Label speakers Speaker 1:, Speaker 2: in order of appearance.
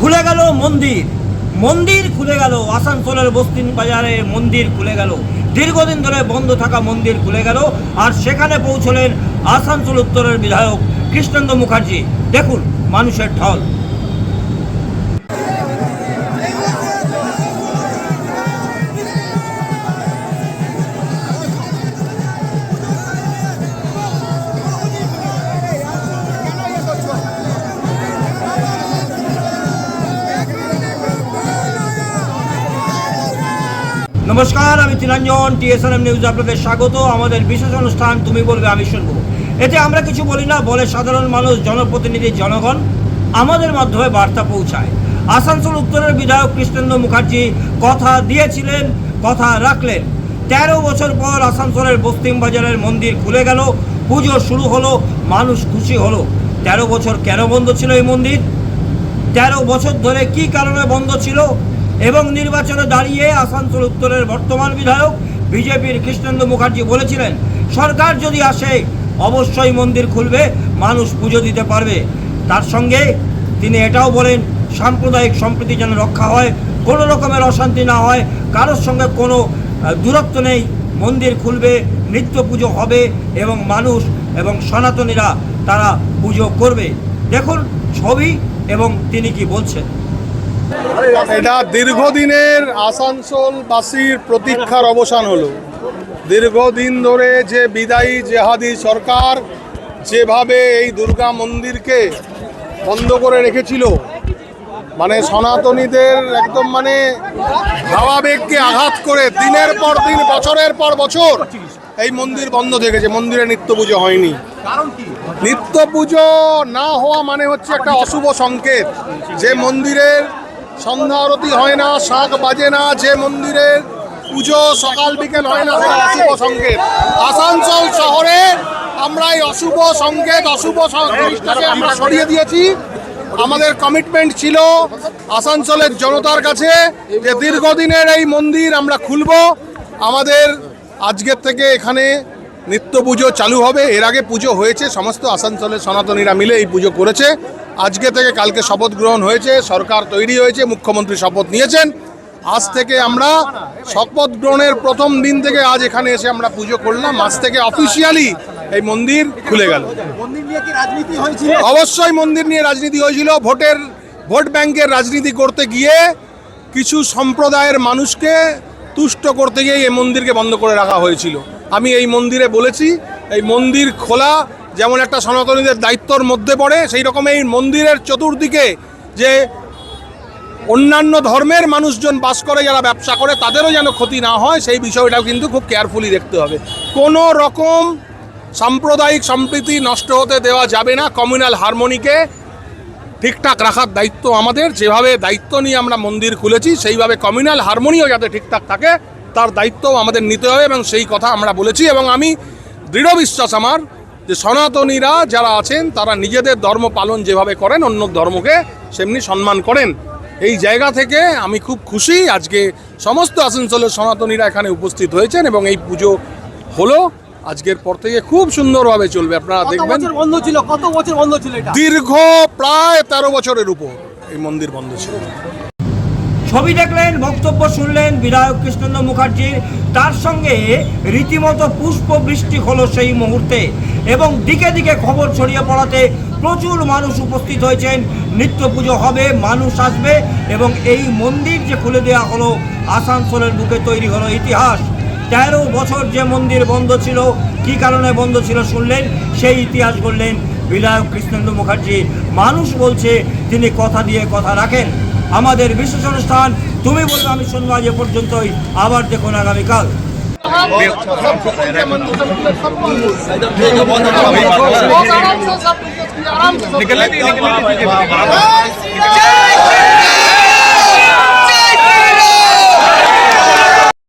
Speaker 1: খুলে গেল মন্দির, মন্দির খুলে গেল। আসানসোলের বস্তিন বাজারে মন্দির খুলে গেল। দীর্ঘদিন ধরে বন্ধ থাকা মন্দির খুলে গেল। আর সেখানে পৌঁছলেন আসানসোল উত্তরের বিধায়ক কৃষ্ণেন্দু মুখার্জি। দেখুন মানুষের ঢল। নমস্কার, আমি তিলাঞ্জন, TSNM নিউজ আপনাদের স্বাগত। আমাদের বিশেষ অনুষ্ঠান তুমি বলবে আমি শুনবো। এতে আমরা কিছু বলি না, বলে সাধারণ মানুষ, জনপ্রতিনিধি, জনগণ আমাদের মাধ্যমে বার্তা পৌঁছায়। আসানসোল উত্তরের বিধায়ক কৃষ্ণেন্দু মুখার্জি কথা দিয়েছিলেন, কথা রাখলেন। 13 বছর পর আসানসোলের বস্তিম বাজারের মন্দির খুলে গেল, পুজো শুরু হলো, মানুষ খুশি হলো। 13 বছর কেন বন্ধ ছিল এই মন্দির? 13 বছর ধরে কি কারণে বন্ধ ছিল? এবং নির্বাচনে দাঁড়িয়ে আসানসোল উত্তরের বর্তমান বিধায়ক বিজেপির কৃষ্ণেন্দু মুখার্জি বলেছিলেন, সরকার যদি আসে অবশ্যই মন্দির খুলবে, মানুষ পুজো দিতে পারবে। তার সঙ্গে তিনি এটাও বলেন, সাম্প্রদায়িক সম্প্রীতি যেন রক্ষা হয়, কোনো রকমের অশান্তি না হয়, কারোর সঙ্গে কোনো দূরত্ব নেই। মন্দির খুলবে, নিত্য পুজো হবে এবং মানুষ এবং সনাতনীরা তারা পুজো করবে। দেখুন ছবি এবং তিনি কি বলছেন।
Speaker 2: এটা দীর্ঘদিনের আসানসোলবাসীর প্রতীক্ষার অবসান হলো। দীর্ঘদিন ধরে যে বিদায়ী জেহাদি সরকার যেভাবে এই দুর্গা মন্দিরকে বন্ধ করে রেখেছিল, মানে সনাতনীদের একদম ভাবাবেগকে আঘাত করে দিনের পর দিন, বছরের পর বছর এই মন্দির বন্ধ থেকেছে। মন্দিরে নিত্য পুজো হয়নি। নিত্য পুজো না হওয়া মানে হচ্ছে একটা অশুভ সংকেত। যে মন্দিরের সন্ধ্যা আরতি হয় না, শাঁখ বাজে না, যে মন্দিরের পুজো সকাল বিকেল হয় না, সেটা অশুভ সংকেত। আসানসোল শহরে আমরা এই অশুভ সংকেত, অশুভ জিনিসটাকে আমরা সরিয়ে দিয়েছি। আমাদের কমিটমেন্ট ছিল আসানসোলের জনতার কাছে যে দীর্ঘদিনের এই মন্দির আমরা খুলব। আমাদের আজকের থেকে এখানে নিত্য পুজো চালু হবে। এর আগে পুজো হয়েছে, সমস্ত আসানসোলের সনাতনীরা মিলে এই পুজো করেছে। আজকে থেকে কালকে শপথ গ্রহণ হয়েছে, সরকার তৈরি হয়েছে, মুখ্যমন্ত্রী শপথ নিয়েছেন। আজ থেকে আমরা শপথ গ্রহণের প্রথম দিন থেকে আজ এখানে এসে আমরা পুজো করলাম। আজ থেকে অফিসিয়ালি এই মন্দির খুলে গেল। অবশ্যই মন্দির নিয়ে রাজনীতি হয়েছিল। ভোট ব্যাংকের রাজনীতি করতে গিয়ে কিছু সম্প্রদায়ের মানুষকে তুষ্ট করতে গিয়ে এই মন্দিরকে বন্ধ করে রাখা হয়েছিল। আমি এই মন্দিরে বলেছি, এই মন্দির খোলা যেমন একটা সনাতনীদের দায়িত্বর মধ্যে পড়ে, সেই রকম এই মন্দিরের চতুর্দিকে যে অন্যান্য ধর্মের মানুষজন বাস করে, যারা ব্যবসা করে, তাদেরও যেন ক্ষতি না হয়, সেই বিষয়টাও কিন্তু খুব কেয়ারফুলি দেখতে হবে। কোনো রকম সাম্প্রদায়িক সম্প্রীতি নষ্ট হতে দেওয়া যাবে না। কমিউনাল হারমোনিকে ঠিকঠাক রাখার দায়িত্ব আমাদের। যেভাবে দায়িত্ব নিয়ে আমরা মন্দির খুলেছি, সেইভাবে কমিউনাল হারমোনিও যাতে ঠিকঠাক থাকে তার দায়িত্বও আমাদের নিতে হবে, এবং সেই কথা আমরা বলেছি। এবং আমি দৃঢ় বিশ্বাস আমার যে সনাতনীরা যারা আছেন তারা নিজেদের ধর্ম পালন যেভাবে করেন, অন্য ধর্মকে সেমনি সম্মান করেন। এই জায়গা থেকে আমি খুব খুশি। আজকে সমস্ত আসানসোলের সনাতনীরা এখানে উপস্থিত হয়েছেন এবং এই পুজো হলো। আজকের পর থেকে খুব সুন্দরভাবে চলবে। আপনারা দেখবেন।
Speaker 3: কত বছর বন্ধ ছিল?
Speaker 2: দীর্ঘ প্রায় 13 বছরের উপর এই মন্দির বন্ধ ছিল।
Speaker 1: ছবি দেখলেন, বক্তব্য শুনলেন বিধায়ক কৃষ্ণেন্দু মুখার্জির। তার সঙ্গে রীতিমতো পুষ্প বৃষ্টি হলো সেই মুহূর্তে, এবং দিকে দিকে খবর ছড়িয়ে পড়াতে প্রচুর মানুষ উপস্থিত হয়েছেন। নিত্য পুজো হবে, মানুষ আসবে, এবং এই মন্দির যে খুলে দেওয়া হলো, আসানসোলের বুকে তৈরি হলো ইতিহাস। 13 বছর যে মন্দির বন্ধ ছিল, কি কারণে বন্ধ ছিল শুনলেন, সেই ইতিহাস বললেন বিধায়ক কৃষ্ণেন্দু মুখার্জি। মানুষ বলছে তিনি কথা দিয়ে কথা রাখেন। আমাদের বিশেষ অনুষ্ঠান তুমি বলবে আমি শুনবো আজ এ পর্যন্তই। আবার দেখুন আগামীকাল।
Speaker 4: निकलने